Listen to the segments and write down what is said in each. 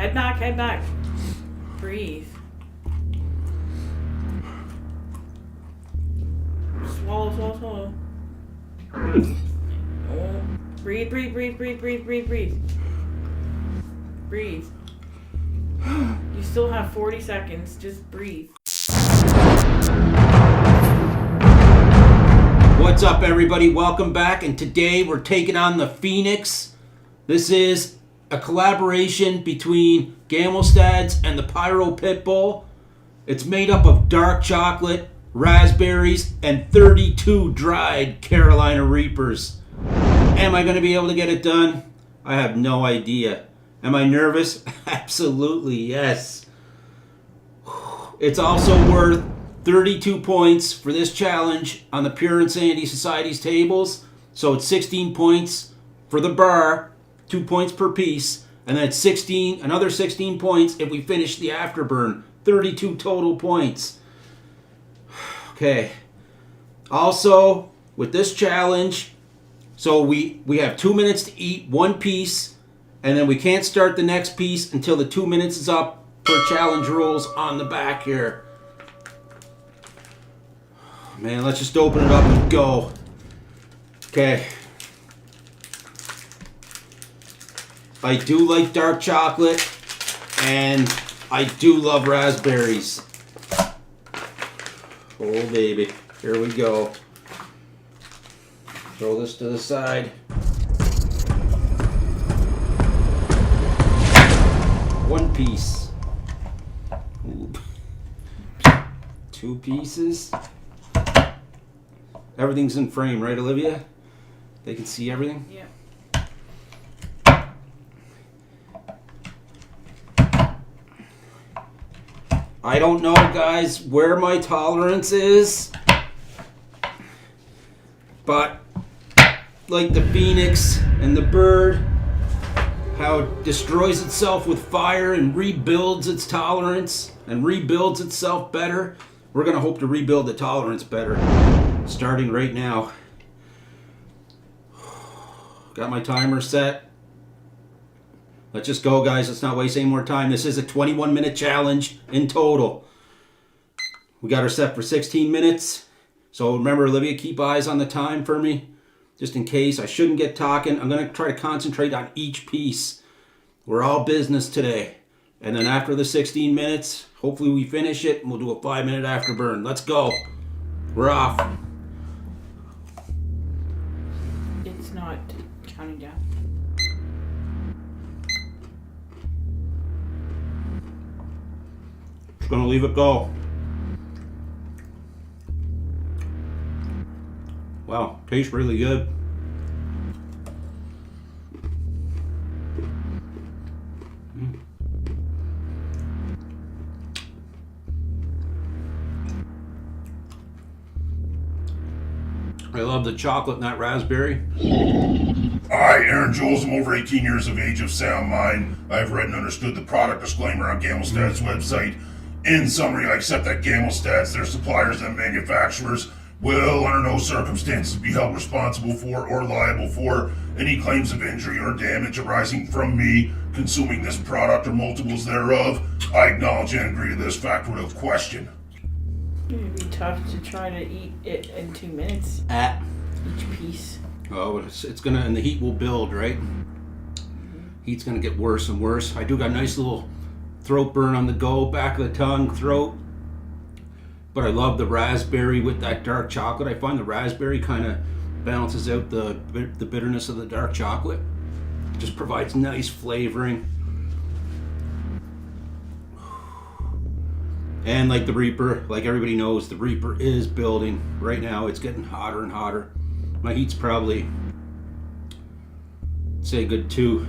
Head back, head back. Breathe. Swallow, swallow, swallow. Oh. Breathe, breathe, breathe, breathe, breathe, breathe, breathe. Breathe. You still have 40 seconds. Just breathe. What's up, everybody? Welcome back, and today we're taking on the Phoenix. This is a collaboration between Gamelstads and the Pyro Pitbull. It's made up of dark chocolate, raspberries, and 32 dried Carolina Reapers. Am I going to be able to get it done? I have no idea. Am I nervous? Absolutely, yes. It's also worth 32 points for this challenge on the Pure Insanity Society's tables. So it's 16 points for the bar, 2 points per piece, and then it's another 16 points if we finish the afterburn. 32 total points. Okay. Also, with this challenge, so we have 2 minutes to eat one piece, and then we can't start the next piece until the 2 minutes is up per challenge rules on the back here. Man, let's just open it up and go. Okay. I do like dark chocolate, and I do love raspberries. Oh, baby. Here we go. Throw this to the side. One piece. Ooh. 2 pieces. Everything's in frame, right, Olivia? They can see everything? Yeah. I don't know, guys, where my tolerance is. But, like the Phoenix and the bird, how it destroys itself with fire and rebuilds its tolerance and rebuilds itself better, we're going to hope to rebuild the tolerance better. Starting right now. Got my timer set. Let's just go, guys. Let's not waste any more time. This is a 21-minute challenge in total. We got her set for 16 minutes. So remember, Olivia, keep eyes on the time for me. Just in case. I shouldn't get talking. I'm going to try to concentrate on each piece. We're all business today. And then after the 16 minutes, hopefully we finish it, and we'll do a 5-minute afterburn. Let's go. We're off. It's not counting down. Just gonna leave it go. Wow, tastes really good. I love the chocolate and that raspberry. I, Aaron Jules, am over 18 years of age of sound mind. I've read and understood the product disclaimer on Gamelstad's website. In summary, I accept that Gamelstads, their suppliers and manufacturers, will under no circumstances be held responsible for or liable for any claims of injury or damage arising from me consuming this product or multiples thereof. I acknowledge and agree to this fact without question. It'd be tough to try to eat it in 2 minutes. Each piece. Oh, it's gonna, and the heat will build, right? Heat's gonna get worse and worse. I do got a nice little throat burn on the go, back of the tongue, throat. But I love the raspberry with that dark chocolate. I find the raspberry kind of balances out the bitterness of the dark chocolate. Just provides nice flavoring. And like the Reaper, like everybody knows, the Reaper is building. Right now it's getting hotter and hotter. My heat's probably, say good two,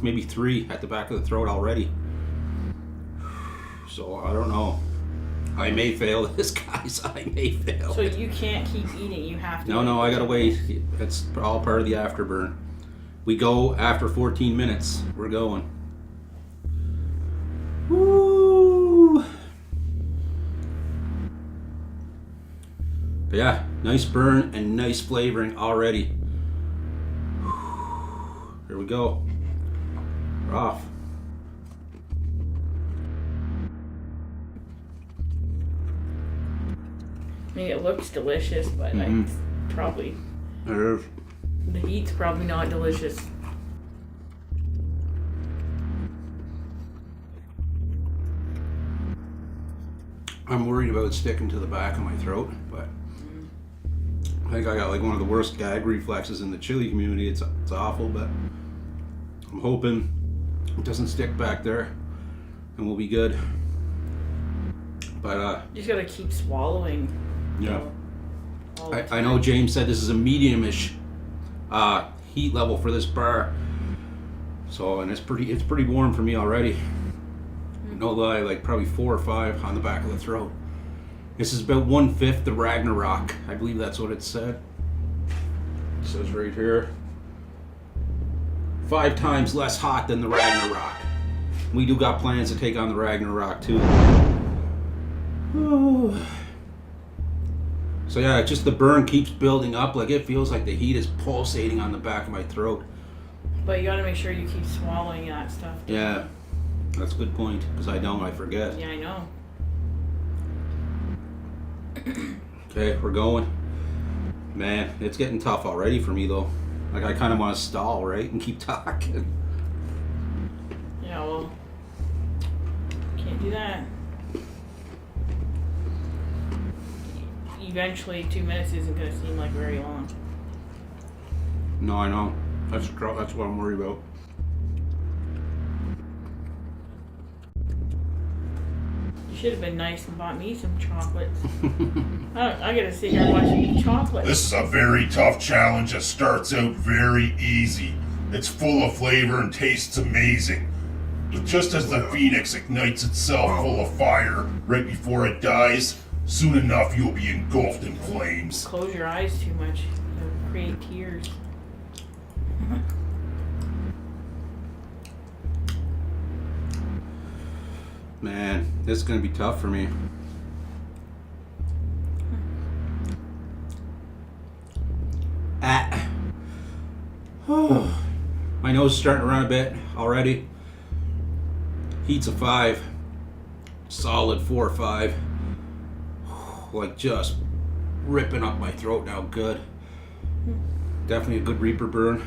maybe 3 at the back of the throat already. So I don't know. I may fail this, guys. I may fail. So you can't keep eating. You have to. No, I gotta wait. That's all part of the afterburn. We go after 14 minutes. We're going. Woo! But yeah, nice burn and nice flavoring already. Here we go. We're off. mean, it looks delicious, but it's probably It is. the heat's probably not delicious. I'm worried about it sticking to the back of my throat, but I think I got like one of the worst gag reflexes in the chili community. It's awful, but I'm hoping it doesn't stick back there and we'll be good. But You just gotta keep swallowing. yeah. all the I know James said this is a medium-ish heat level for this bar. So, and it's pretty warm for me already. No lie, like probably 4 or 5 on the back of the throat. This is about 1/5 the Ragnarok. I believe that's what it said. It says right here. 5 times less hot than the Ragnarok. We do got plans to take on the Ragnarok too. So yeah, just the burn keeps building up. Like it feels like the heat is pulsating on the back of my throat. But you gotta make sure you keep swallowing that stuff. Yeah, that's a good point, because I forget. Yeah, I know. Okay, we're going. Man, it's getting tough already for me though. Like I kind of want to stall, right, and keep talking. Yeah, well, can't do that. Eventually, 2 minutes isn't gonna seem like very long. No, I know. That's what I'm worried about. You should have been nice and bought me some chocolates. I gotta sit here and watch you eat chocolate. This is a very tough challenge that starts out very easy. It's full of flavor and tastes amazing. But just as the phoenix ignites itself full of fire right before it dies, soon enough you'll be engulfed in flames. Close your eyes too much. You'll create tears. Man, this is gonna be tough for me. My nose is starting to run a bit already. Heat's a 5. Solid 4 or 5. Like just ripping up my throat now. Good. Definitely a good Reaper burn.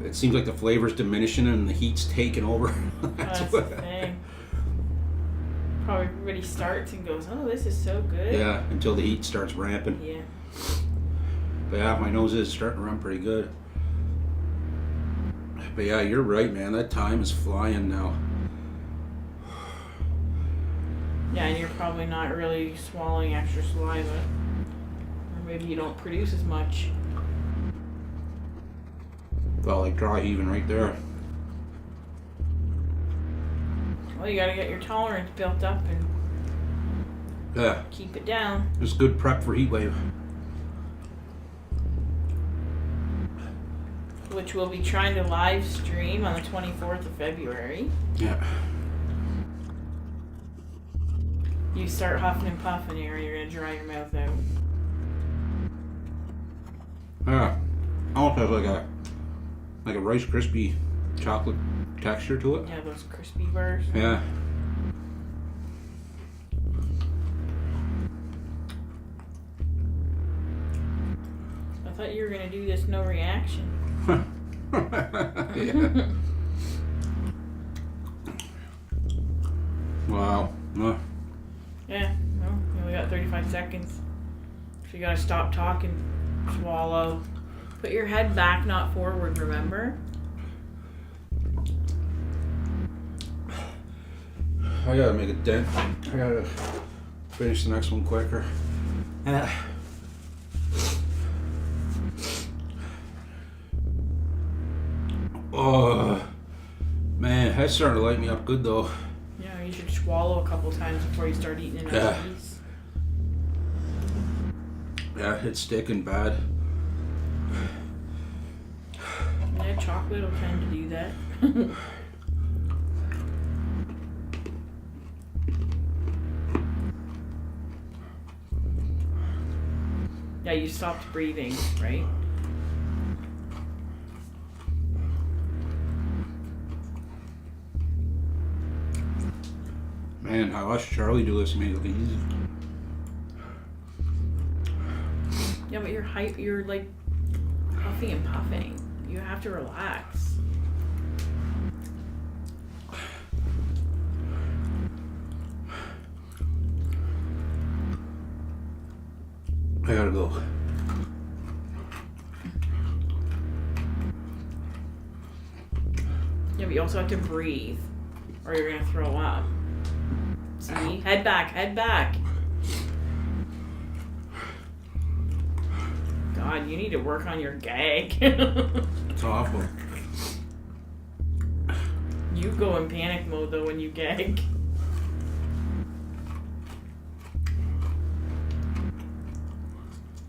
It seems like the flavor's diminishing and the heat's taking over. That's the thing. Probably everybody starts and goes, oh, this is so good. Yeah, until the heat starts ramping. Yeah. But yeah, my nose is starting to run pretty good. But yeah, you're right, man. That time is flying now. Yeah, and you're probably not really swallowing extra saliva. Or maybe you don't produce as much. Well, like dry heaving right there. Well, you gotta get your tolerance built up and Yeah, keep it down. it's good prep for heat wave. Which we'll be trying to live stream on the 24th of February. Yeah. You start huffing and puffing here, you're gonna dry your mouth out. Yeah. Almost has like a Rice Krispie chocolate texture to it. Yeah, those crispy bars. Yeah. I thought you were gonna do this no reaction. Yeah. Wow. Yeah, well, you only got 35 seconds. So you gotta stop talking, swallow. Put your head back, not forward, remember? I gotta make a dent. I gotta finish the next one quicker. Oh, man, that's starting to light me up good though. Yeah, you should swallow a couple times before you start eating another Yeah. piece. Yeah, it's sticking bad. Yeah, chocolate will tend to do that. Yeah, you stopped breathing, right? Man, I watched Charlie do this and made it look easy. Yeah, but you're like puffing and puffing. You have to relax. I gotta go. Yeah, but you also have to breathe, or you're gonna throw up. See? Head back, head back. God, you need to work on your gag. It's awful. You go in panic mode though when you gag.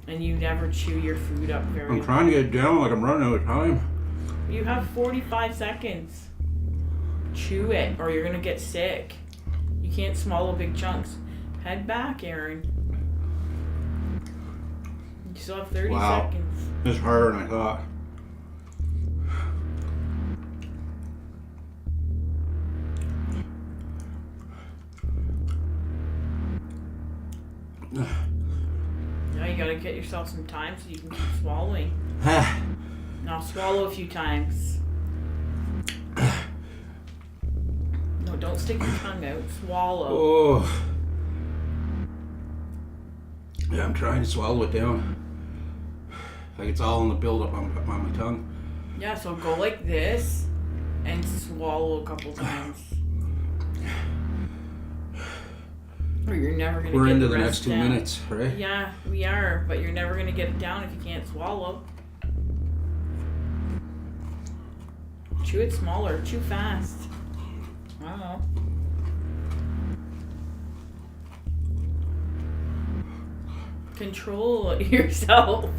And you never chew your food up very I'm trying to get it down like I'm running out of time. You have 45 seconds. Chew it or you're gonna get sick. You can't swallow big chunks. Head back, Aaron. You still have 30 seconds. It's harder than I thought. Now you gotta get yourself some time so you can keep swallowing. Now swallow a few times. No, don't stick your tongue out. Swallow. Oh. Yeah, I'm trying to swallow it down. Like it's all in the buildup on my tongue. Yeah, so go like this and swallow a couple times. Or you're never gonna We're get into the the rest next 2 down. minutes, right? Yeah, we are, but you're never gonna get it down if you can't swallow. Chew it smaller, chew fast. I don't know. Control yourself.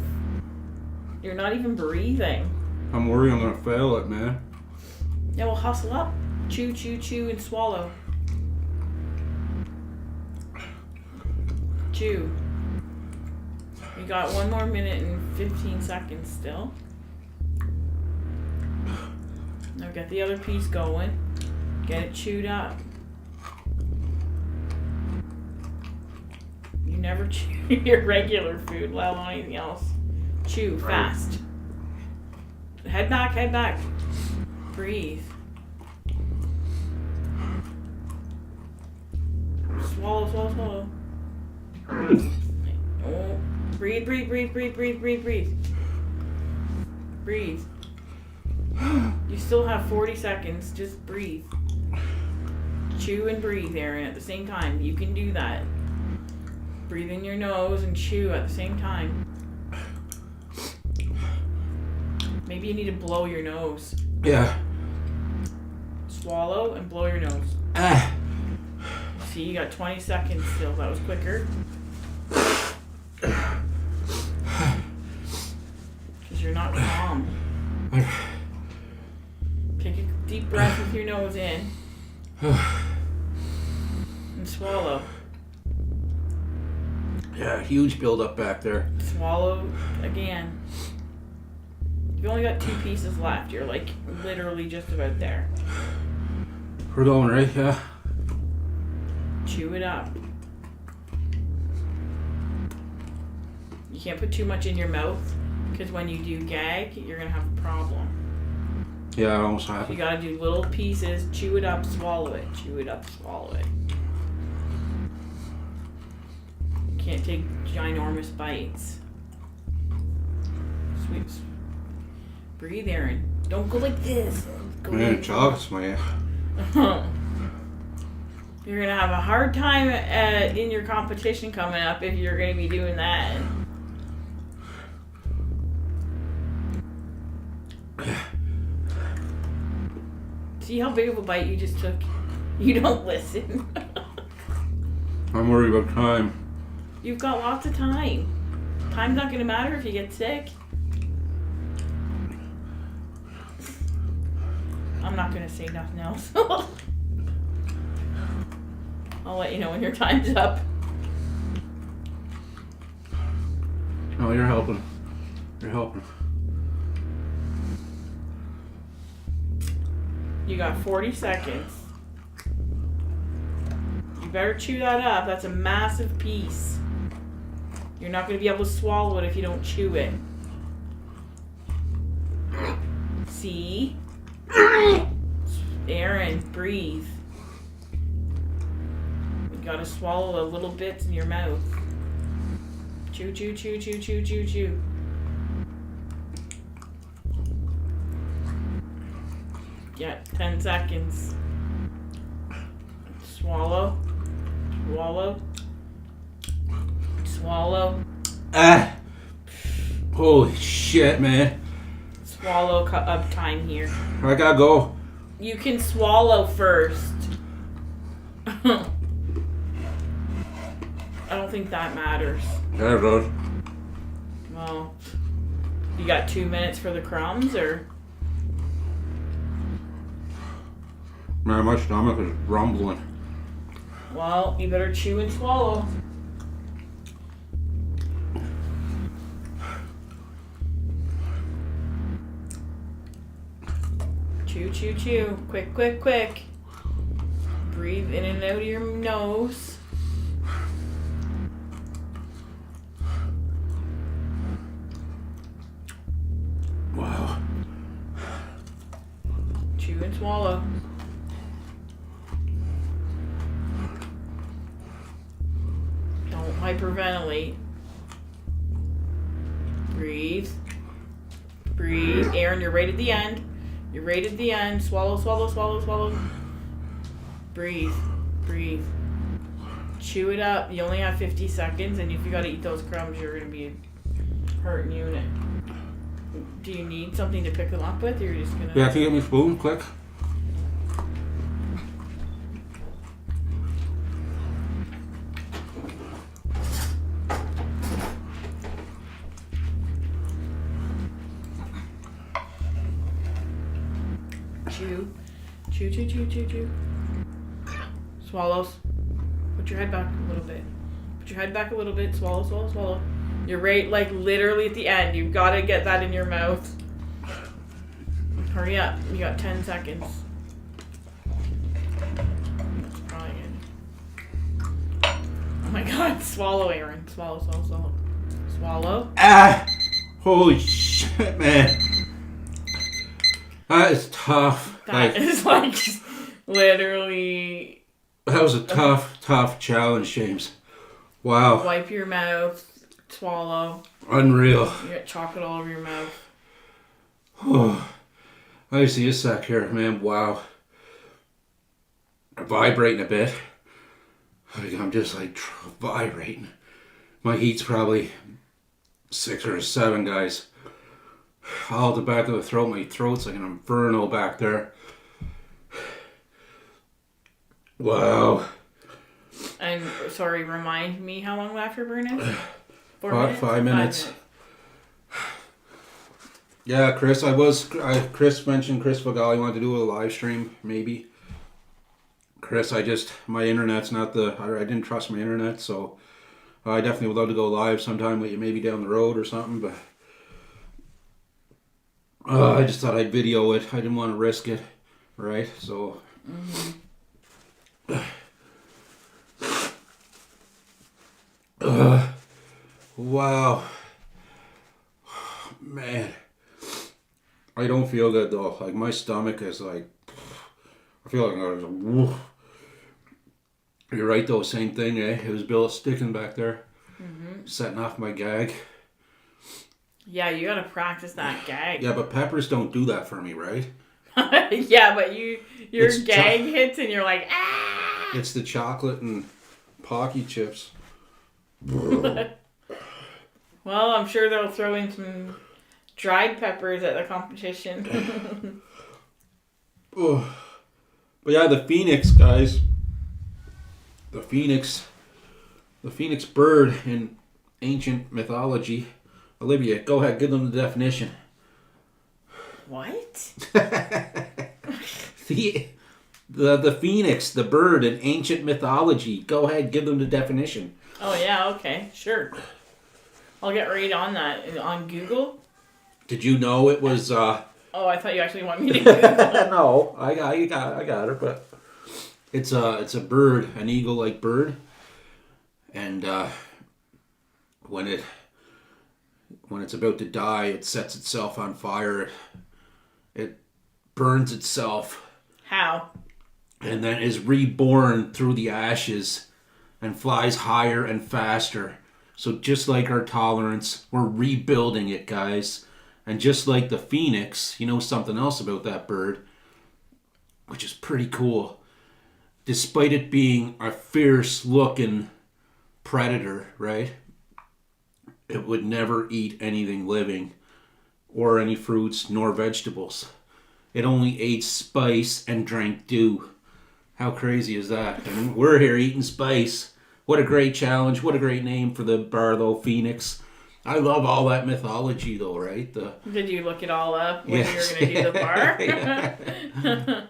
You're not even breathing. I'm worried I'm gonna fail it, man. Yeah, well, hustle up. Chew, chew, chew, and swallow. Chew. You got 1 more minute and 15 seconds still. Now get the other piece going. Get it chewed up. You never chew your regular food, let alone anything else. Chew fast. Head back, head back. Breathe. Swallow, swallow, swallow. Oh. Breathe, breathe, breathe, breathe, breathe, breathe, breathe. Breathe. You still have 40 seconds. Just breathe. Chew and breathe, Aaron, at the same time. You can do that. Breathe in your nose and chew at the same time. Maybe you need to blow your nose. Yeah. Swallow and blow your nose. See, you got 20 seconds still. That was quicker. Because you're not calm. Take a deep breath with your nose in. And swallow. Yeah, huge buildup back there. Swallow again. You've only got 2 pieces left. You're like literally just about there. We're going, right? Yeah. Chew it up. You can't put too much in your mouth because when you do gag, you're going to have a problem. Yeah, it almost You happened. got to do little pieces. Chew it up, swallow it. Chew it up, swallow it. You can't take ginormous bites. Sweet. Breathe, Aaron. Don't go like this. Go Man, like chocolate's my... You're gonna have a hard time in your competition coming up if you're gonna be doing that. See how big of a bite you just took? You don't listen. I'm worried about time. You've got lots of time. Time's not gonna matter if you get sick. I'm not gonna say nothing else. I'll let you know when your time's up. No, you're helping. You're helping. You got 40 seconds. You better chew that up. That's a massive piece. You're not going to be able to swallow it if you don't chew it. See? Aaron, breathe. You gotta swallow the little bits in your mouth. Chew, chew, chew, chew, chew, chew, chew. Yeah, 10 seconds. Swallow. Swallow. Swallow. Ah! Holy shit, man. Swallow up time here. I gotta go. You can swallow first. I don't think that matters. Yeah, it does. Well, you got 2 minutes for the crumbs, or? Man, my stomach is rumbling. Well, you better chew and swallow. Chew, chew, chew. Quick, quick, quick. Breathe in and out of your nose. Wow. Chew and swallow. Don't hyperventilate. Breathe. Breathe. Aaron, you're right at the end. You're right at the end. Swallow, swallow, swallow, swallow. Breathe. Breathe. Chew it up. You only have 50 seconds, and if you gotta eat those crumbs, you're gonna be hurting unit. Do you need something to pick them up with, or you're just gonna... Yeah, can you get me a spoon, quick? Chew. Chew, chew, chew, chew, chew. Swallows. Put your head back a little bit. Put your head back a little bit. Swallow, swallow, swallow. You're right, like, literally at the end. You've got to get that in your mouth. Hurry up. You got 10 seconds. That's probably good. Oh my god. Swallow, Aaron. Swallow, swallow, swallow. Swallow. Ah! Holy shit, man. That is tough. That is like literally... That was a tough challenge, James. Wow. Wipe your mouth. Swallow. Unreal. You got chocolate all over your mouth. Oh, I see a sec here, man. Wow. Vibrating a bit. I'm just like vibrating. My heat's probably 6 or 7, guys. All the back of the throat. My throat's like an inferno back there. Wow. And sorry, remind me how long left for burn is? 4 5 minutes? minutes. Yeah, Chris mentioned Chris Fagali wanted to do a live stream, maybe. Chris, my internet's not I didn't trust my internet, so I definitely would love to go live sometime with you, maybe down the road or something, but I just thought I'd video it. I didn't want to risk it, right? So... wow. Man. I don't feel good though. Like my stomach is like, I feel like I was woof. You're right though, same thing, eh? It was Bill sticking back there, setting off my gag. Yeah, you gotta practice that gag. Yeah, but peppers don't do that for me, right? Yeah, but your gag hits and you're like, ah! It's the chocolate and Pocky chips. Well, I'm sure they'll throw in some dried peppers at the competition. Oh. But yeah, the phoenix, guys. The phoenix bird in ancient mythology. Olivia, go ahead, give them the definition. What? The phoenix, the bird in ancient mythology. Go ahead, give them the definition. Oh yeah, okay, sure. I'll get right on that on Google. Did you know it was? Oh, I thought you actually wanted me to Google. No, I got it, but it's a bird, an eagle-like bird, and when it's about to die, it sets itself on fire. It burns itself. How? And then is reborn through the ashes and flies higher and faster. So just like our tolerance, we're rebuilding it, guys. And just like the phoenix, you know something else about that bird, which is pretty cool. Despite it being a fierce-looking predator, right? It would never eat anything living or any fruits nor vegetables. It only ate spice and drank dew. How crazy is that? I mean, we're here eating spice. What a great challenge. What a great name for the Barlow Phoenix. I love all that mythology, though, right? Did you look it all up when Yes. you were going to do the bar?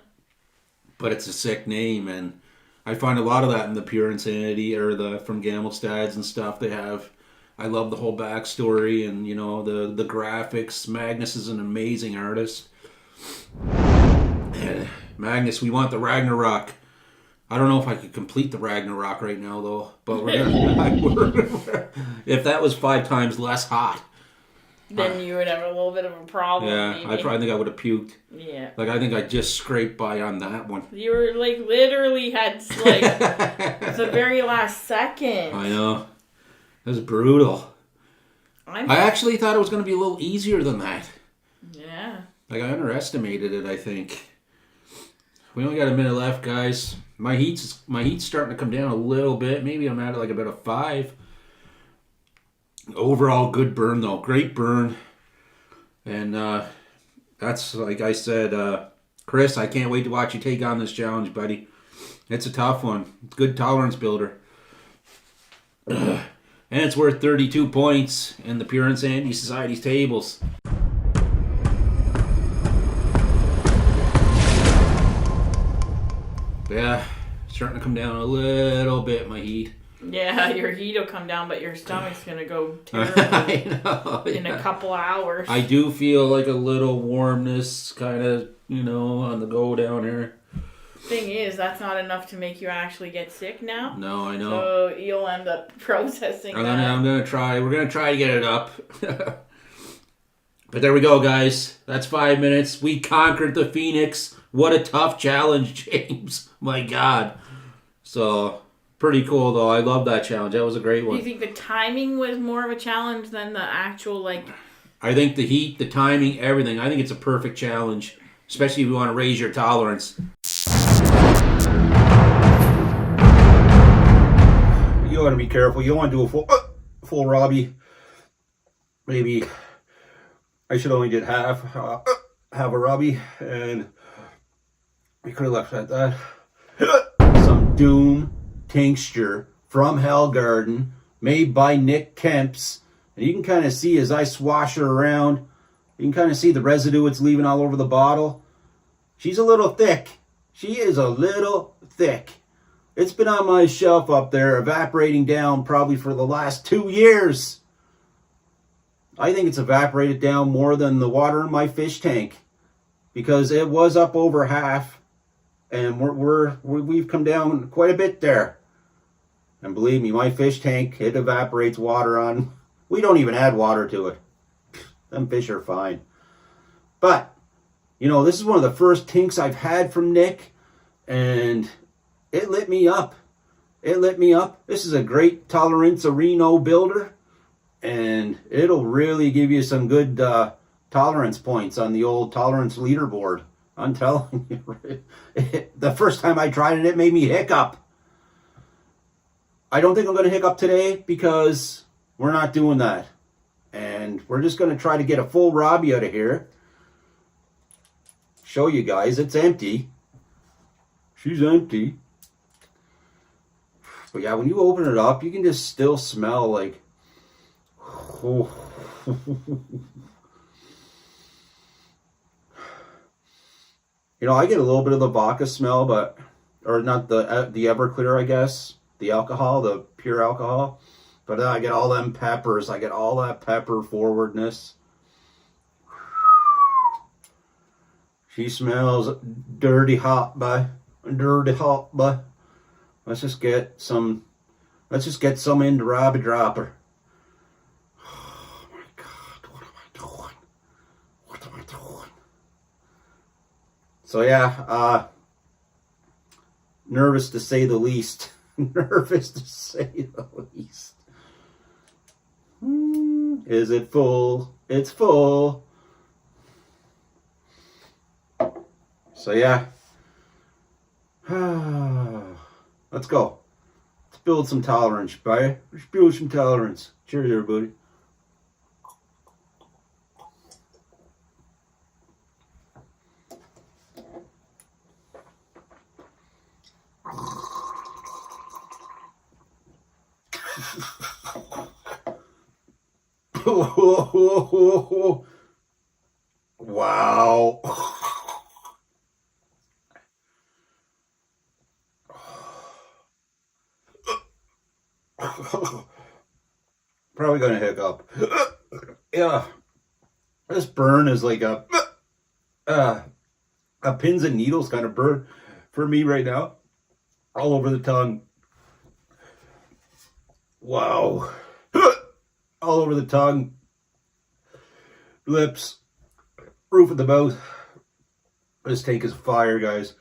But it's a sick name, and I find a lot of that in the Pure Insanity or from Gamelstads and stuff they have. I love the whole backstory and, you know, the graphics. Magnus is an amazing artist. And Magnus, we want the Ragnarok. I don't know if I could complete the Ragnarok right now, though. But we're gonna, if that was 5 times less hot. Then you would have a little bit of a problem. Yeah, maybe. I think I would have puked. Yeah. Like, I think I just scraped by on that one. You were like literally had like the very last second. I know. It was brutal. I actually thought it was going to be a little easier than that. Yeah. Like, I underestimated it, I think. We only got a minute left, guys. My heat's starting to come down a little bit. Maybe I'm at like about a 5. Overall, good burn, though. Great burn. And that's, like I said, Chris, I can't wait to watch you take on this challenge, buddy. It's a tough one. It's a good tolerance builder. And it's worth 32 points in the Pure Insanity Society's tables. Yeah, starting to come down a little bit, my heat. Yeah, your heat will come down, but your stomach's going to go terribly I know, in a couple hours. I do feel like a little warmness kind of, you know, on the go down here. Thing is, that's not enough to make you actually get sick now. No, I know. So you'll end up processing that. I'm gonna try. We're gonna try to get it up. But there we go, guys. That's 5 minutes. We conquered the Phoenix. What a tough challenge, James. My God. So, pretty cool, though. I love that challenge. That was a great one. Do you think the timing was more of a challenge than the actual, like... I think the heat, the timing, everything. I think it's a perfect challenge. Especially if you want to raise your tolerance. You want to be careful. You don't want to do a full Robbie. Maybe I should only did half a Robbie, and we could have left it at that. Some Doom tincture from Hellgarden, made by Nick Kemps, and you can kind of see as I swash her around, you can kind of see the residue it's leaving all over the bottle. She's a little thick. She is a little thick. It's been on my shelf up there, evaporating down probably for the last 2 years. I think it's evaporated down more than the water in my fish tank, because it was up over half, and we've come down quite a bit there. And believe me, my fish tank, it evaporates water on. We don't even add water to it. Them fish are fine. But, you know, this is one of the first tinks I've had from Nick, and it lit me up. It lit me up. This is a great Tolerance Reno builder, and it'll really give you some good tolerance points on the old tolerance leaderboard. I'm telling you, the first time I tried it, it made me hiccup. I don't think I'm going to hiccup today because we're not doing that. And we're just going to try to get a full Robbie out of here. Show you guys it's empty. She's empty. But yeah, when you open it up, you can just still smell like... Oh. You know, I get a little bit of the vodka smell, but... Or not the Everclear, I guess. The alcohol, the pure alcohol. But then I get all them peppers. I get all that pepper forwardness. She smells dirty hot, boy. Dirty hot, boy. Let's just get some into Robbie Dropper. So yeah, nervous to say the least. Nervous to say the least. Is it full? It's full. So yeah. Let's go. Let's build some tolerance, buddy. Let's build some tolerance. Cheers, everybody. Wow. Probably gonna hiccup. Yeah. This burn is like a pins and needles kind of burn for me right now. All over the tongue. Wow. All over the tongue. Lips. Roof of the mouth. This tank is fire, guys.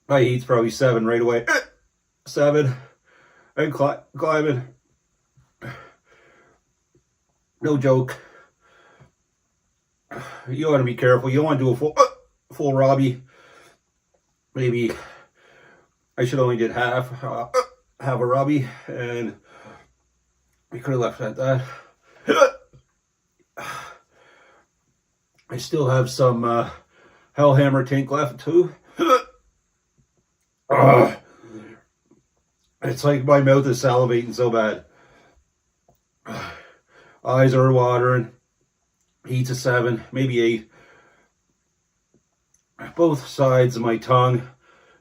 My heat's probably 7 right away. 7. I'm climbing. No joke. You want to be careful. You don't want to do a full Robbie. Maybe I should only did half a Robbie, and we could have left it at that. I still have some Hellhammer tank left too. It's like my mouth is salivating so bad. Eyes are watering. Heat's a 7, maybe 8. Both sides of my tongue,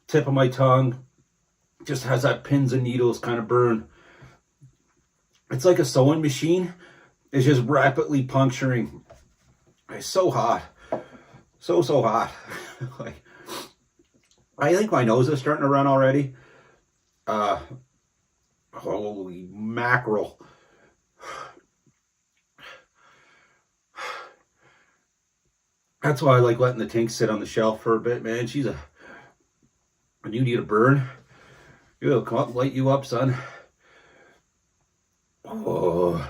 tip of my tongue, just has that pins and needles kind of burn. It's like a sewing machine. It's just rapidly puncturing. It's so hot. So hot. Like, I think my nose is starting to run already. Holy mackerel. That's why I like letting the tank sit on the shelf for a bit, man. When you need a burn, it'll come up, light you up, son. Oh.